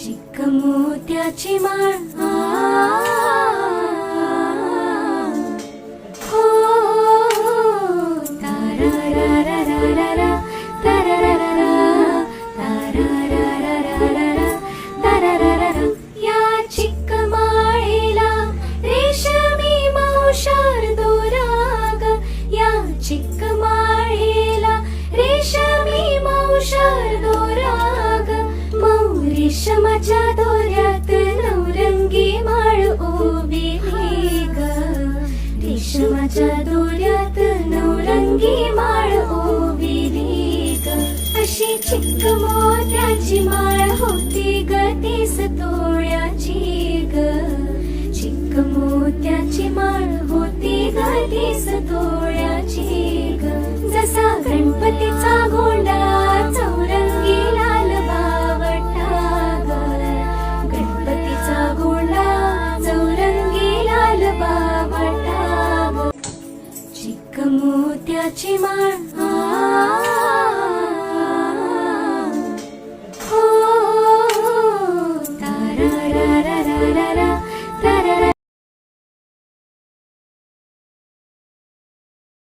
चिक मोत्याची माळ हो तारारारारारा, तारारारारा, तारारारारारा, तारारारारा. या चिक माळेला रेशमी मौशार दोराग, या चिक माळेला रेशमी मौशार दोराग. रेशमाच्या दोऱ्यात नवरंगी माळ ओविली ग, रेशमाच्या दोऱ्यात नवरंगी माळ ओविली ग. अशी चिक मोत्याची माळ होती ग 30 तोळ्याची ग, चिक मोत्याची माळ होती ग 30 तोळ्याची ग. जसा गणपतीचा गोंडा चौरंगी लाल मोत्याची माळ हो तारारारारारा,